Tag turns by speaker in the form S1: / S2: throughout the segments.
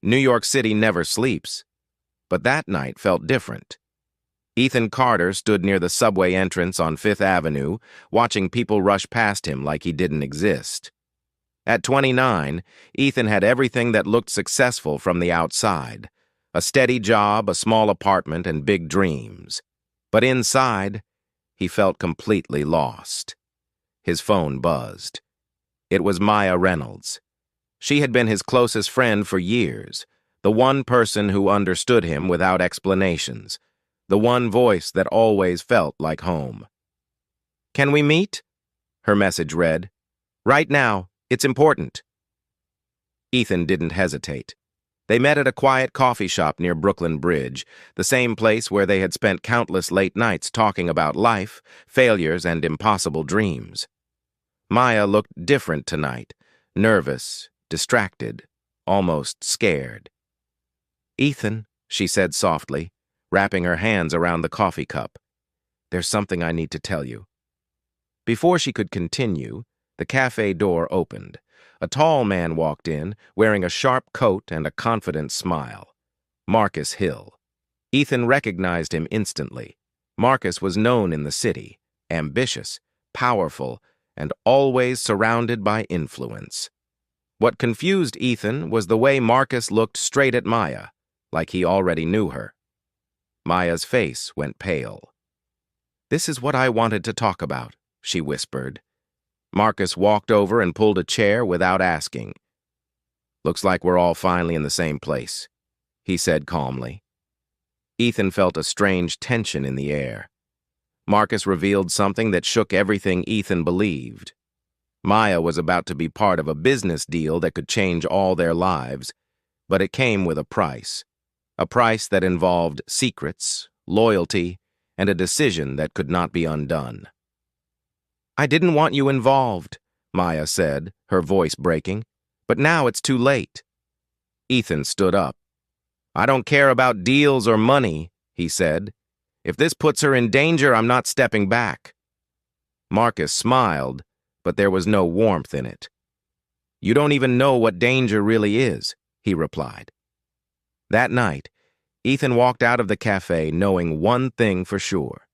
S1: New York City never sleeps. But that night felt different. Ethan Carter stood near the subway entrance on Fifth Avenue, watching people rush past him like he didn't exist. At 29, Ethan had everything that looked successful from the outside: a steady job, a small apartment, and big dreams. But inside, he felt completely lost. His phone buzzed. It was Maya Reynolds. She had been his closest friend for years, the one person who understood him without explanations, the one voice that always felt like home. "Can we meet?" her message read. "Right now. It's important." Ethan didn't hesitate. They met at a quiet coffee shop near Brooklyn Bridge, the same place where they had spent countless late nights talking about life, failures, and impossible dreams. Maya looked different tonight, nervous, distracted, almost scared. "Ethan," she said softly, wrapping her hands around the coffee cup, "there's something I need to tell you." Before she could continue, the cafe door opened. A tall man walked in, wearing a sharp coat and a confident smile. Marcus Hill. Ethan recognized him instantly. Marcus was known in the city, ambitious, powerful, and always surrounded by influence. What confused Ethan was the way Marcus looked straight at Maya, like he already knew her. Maya's face went pale. "This is what I wanted to talk about," she whispered. Marcus walked over and pulled a chair without asking. "Looks like we're all finally in the same place," he said calmly. Ethan felt a strange tension in the air. Marcus revealed something that shook everything Ethan believed. Maya was about to be part of a business deal that could change all their lives, but it came with a price that involved secrets, loyalty, and a decision that could not be undone. "I didn't want you involved," Maya said, her voice breaking, "but now it's too late." Ethan stood up. "I don't care about deals or money," he said. "If this puts her in danger, I'm not stepping back." Marcus smiled, but there was no warmth in it. "You don't even know what danger really is," he replied. That night, Ethan walked out of the cafe knowing one thing for sure.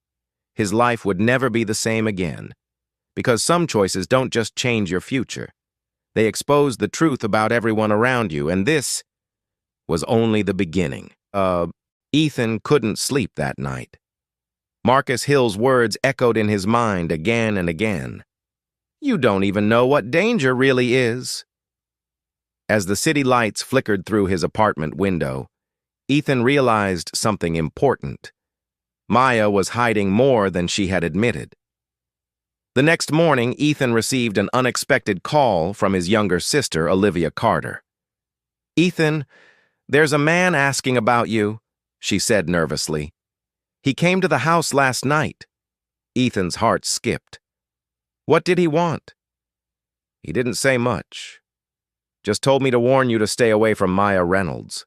S1: His life would never be the same again. Because some choices don't just change your future. They expose the truth about everyone around you, and this was only the beginning. Ethan couldn't sleep that night. Marcus Hill's words echoed in his mind again and again. "You don't even know what danger really is." As the city lights flickered through his apartment window, Ethan realized something important. Maya was hiding more than she had admitted. The next morning, Ethan received an unexpected call from his younger sister, Olivia Carter. "Ethan, there's a man asking about you," she said nervously. "He came to the house last night." Ethan's heart skipped. "What did he want?" "He didn't say much. Just told me to warn you to stay away from Maya Reynolds."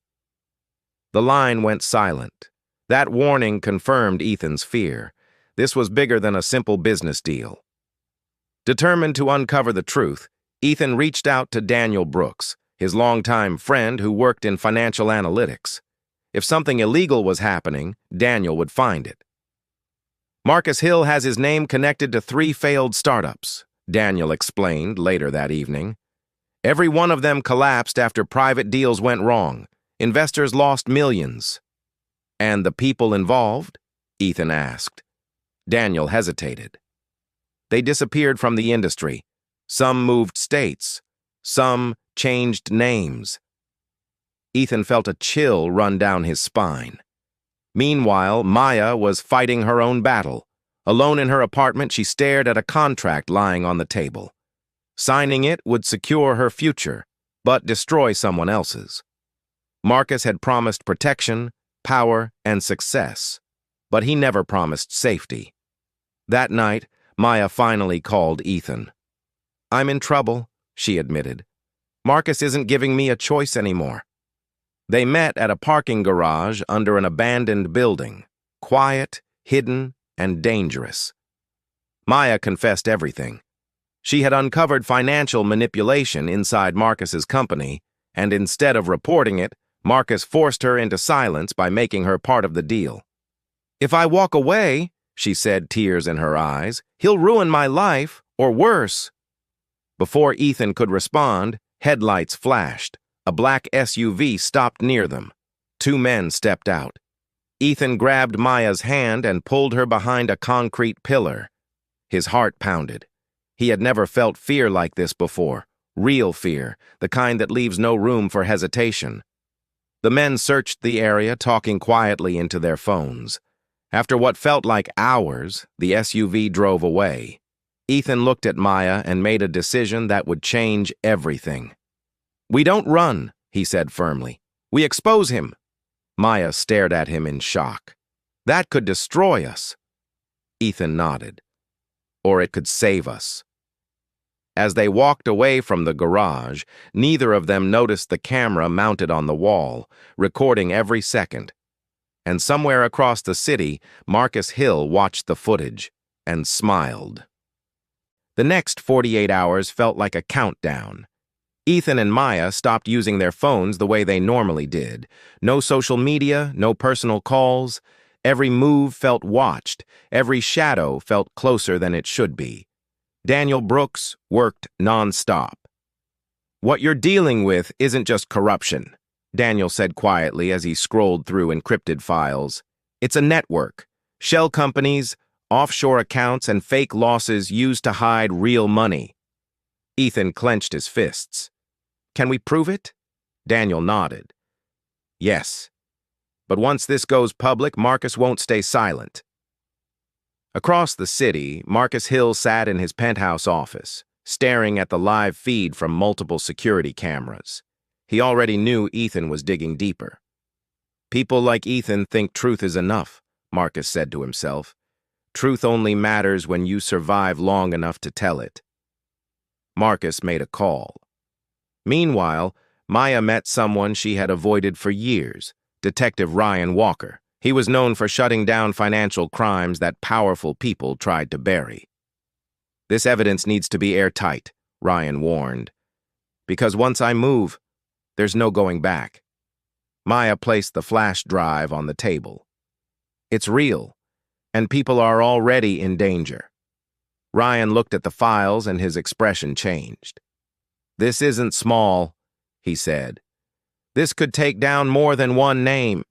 S1: The line went silent. That warning confirmed Ethan's fear. This was bigger than a simple business deal. Determined to uncover the truth, Ethan reached out to Daniel Brooks, his longtime friend who worked in financial analytics. If something illegal was happening, Daniel would find it. "Marcus Hill has his name connected to 3 failed startups," Daniel explained later that evening. "Every one of them collapsed after private deals went wrong. Investors lost millions." "And the people involved?" Ethan asked. Daniel hesitated. "They disappeared from the industry. Some moved states. Some changed names." Ethan felt a chill run down his spine. Meanwhile, Maya was fighting her own battle. Alone in her apartment, she stared at a contract lying on the table. Signing it would secure her future, but destroy someone else's. Marcus had promised protection, power, and success, but he never promised safety. That night, Maya finally called Ethan. "I'm in trouble," she admitted. "Marcus isn't giving me a choice anymore." They met at a parking garage under an abandoned building, quiet, hidden, and dangerous. Maya confessed everything. She had uncovered financial manipulation inside Marcus's company, and instead of reporting it, Marcus forced her into silence by making her part of the deal. "If I walk away," she said, tears in her eyes, "he'll ruin my life, or worse." Before Ethan could respond, headlights flashed. A black SUV stopped near them. Two men stepped out. Ethan grabbed Maya's hand and pulled her behind a concrete pillar. His heart pounded. He had never felt fear like this before. Real fear, the kind that leaves no room for hesitation. The men searched the area, talking quietly into their phones. After what felt like hours, the SUV drove away. Ethan looked at Maya and made a decision that would change everything. "We don't run," he said firmly. "We expose him." Maya stared at him in shock. "That could destroy us." Ethan nodded. "Or it could save us." As they walked away from the garage, neither of them noticed the camera mounted on the wall, recording every second. And somewhere across the city, Marcus Hill watched the footage and smiled. The next 48 hours felt like a countdown. Ethan and Maya stopped using their phones the way they normally did. No social media, no personal calls. Every move felt watched. Every shadow felt closer than it should be. Daniel Brooks worked non-stop. "What you're dealing with isn't just corruption," Daniel said quietly as he scrolled through encrypted files. "It's a network. Shell companies, offshore accounts, and fake losses used to hide real money." Ethan clenched his fists. "Can we prove it?" Daniel nodded. "Yes. But once this goes public, Marcus won't stay silent." Across the city, Marcus Hill sat in his penthouse office, staring at the live feed from multiple security cameras. He already knew Ethan was digging deeper. "People like Ethan think truth is enough," Marcus said to himself. "Truth only matters when you survive long enough to tell it." Marcus made a call. Meanwhile, Maya met someone she had avoided for years, Detective Ryan Walker. He was known for shutting down financial crimes that powerful people tried to bury. "This evidence needs to be airtight," Ryan warned. "Because once I move, there's no going back." Maya placed the flash drive on the table. "It's real, and people are already in danger." Ryan looked at the files and his expression changed. "This isn't small," he said. "This could take down more than one name."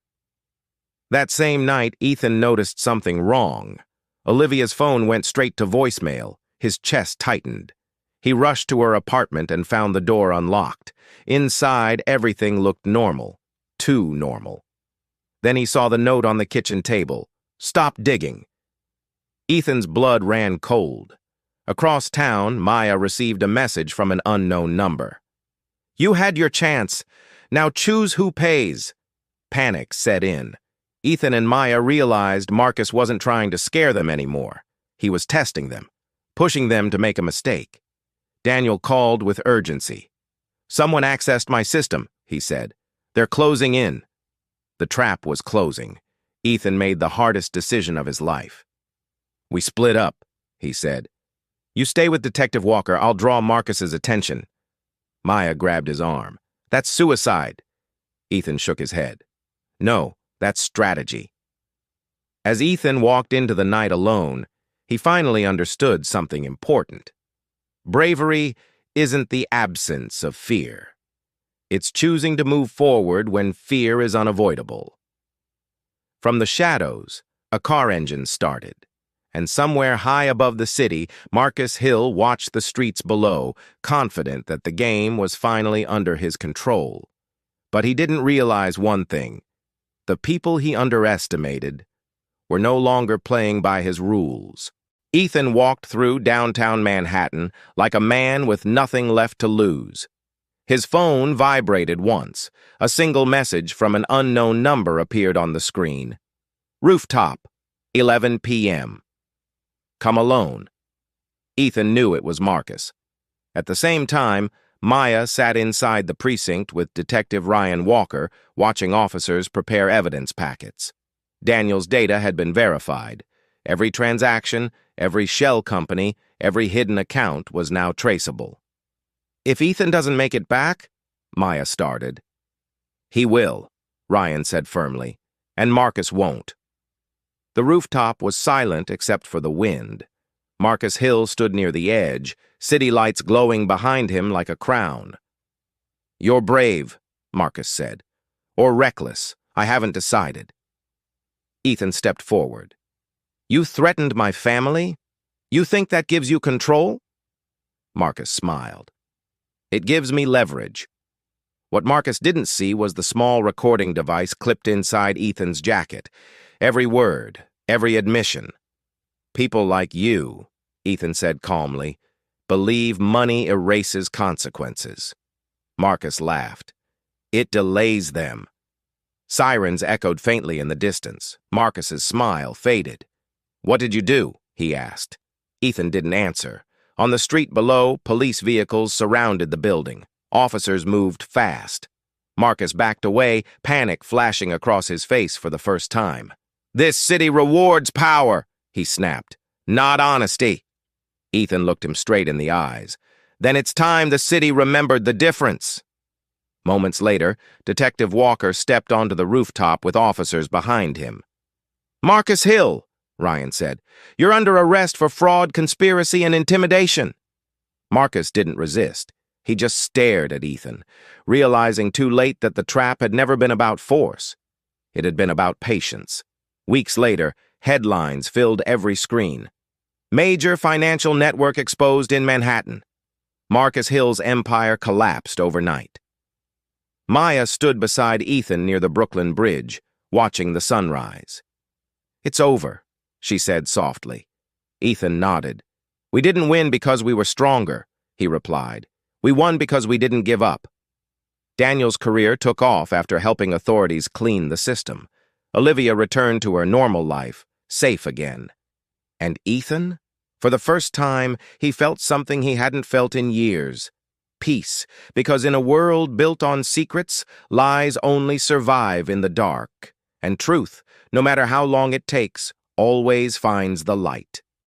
S1: That same night, Ethan noticed something wrong. Olivia's phone went straight to voicemail. His chest tightened. He rushed to her apartment and found the door unlocked. Inside, everything looked normal. Too normal. Then he saw the note on the kitchen table. "Stop digging." Ethan's blood ran cold. Across town, Maya received a message from an unknown number. "You had your chance. Now choose who pays." Panic set in. Ethan and Maya realized Marcus wasn't trying to scare them anymore. He was testing them, pushing them to make a mistake. Daniel called with urgency. "Someone accessed my system," he said. "They're closing in." The trap was closing. Ethan made the hardest decision of his life. "We split up," he said. "You stay with Detective Walker. I'll draw Marcus's attention." Maya grabbed his arm. "That's suicide." Ethan shook his head. "No. That's strategy." As Ethan walked into the night alone, he finally understood something important. Bravery isn't the absence of fear. It's choosing to move forward when fear is unavoidable. From the shadows, a car engine started, and somewhere high above the city, Marcus Hill watched the streets below, confident that the game was finally under his control. But he didn't realize one thing. The people he underestimated were no longer playing by his rules. Ethan walked through downtown Manhattan like a man with nothing left to lose. His phone vibrated once. A single message from an unknown number appeared on the screen. "Rooftop, 11 p.m. Come alone." Ethan knew it was Marcus. At the same time, Maya sat inside the precinct with Detective Ryan Walker, watching officers prepare evidence packets. Daniel's data had been verified. Every transaction, every shell company, every hidden account was now traceable. "If Ethan doesn't make it back," Maya started. He will, Ryan said firmly, and Marcus won't. The rooftop was silent except for the wind. Marcus Hill stood near the edge, city lights glowing behind him like a crown. "You're brave," Marcus said. "Or reckless. I haven't decided." Ethan stepped forward. "You threatened my family? You think that gives you control?" Marcus smiled. "It gives me leverage." What Marcus didn't see was the small recording device clipped inside Ethan's jacket. Every word, every admission. "People like you," Ethan said calmly, "believe money erases consequences." Marcus laughed. "It delays them." Sirens echoed faintly in the distance. Marcus's smile faded. "What did you do?" he asked. Ethan didn't answer. On the street below, police vehicles surrounded the building. Officers moved fast. Marcus backed away, panic flashing across his face for the first time. "This city rewards power," he snapped, "not honesty." Ethan looked him straight in the eyes. "Then it's time the city remembered the difference." Moments later, Detective Walker stepped onto the rooftop with officers behind him. "Marcus Hill," Ryan said, "you're under arrest for fraud, conspiracy, and intimidation." Marcus didn't resist. He just stared at Ethan, realizing too late that the trap had never been about force. It had been about patience. Weeks later, headlines filled every screen. "Major financial network exposed in Manhattan." Marcus Hill's empire collapsed overnight. Maya stood beside Ethan near the Brooklyn Bridge, watching the sunrise. "It's over," she said softly. Ethan nodded. "We didn't win because we were stronger," he replied. "We won because we didn't give up." Daniel's career took off after helping authorities clean the system. Olivia returned to her normal life, safe again. And Ethan? For the first time, he felt something he hadn't felt in years. Peace, because in a world built on secrets, lies only survive in the dark. And truth, no matter how long it takes, always finds the light.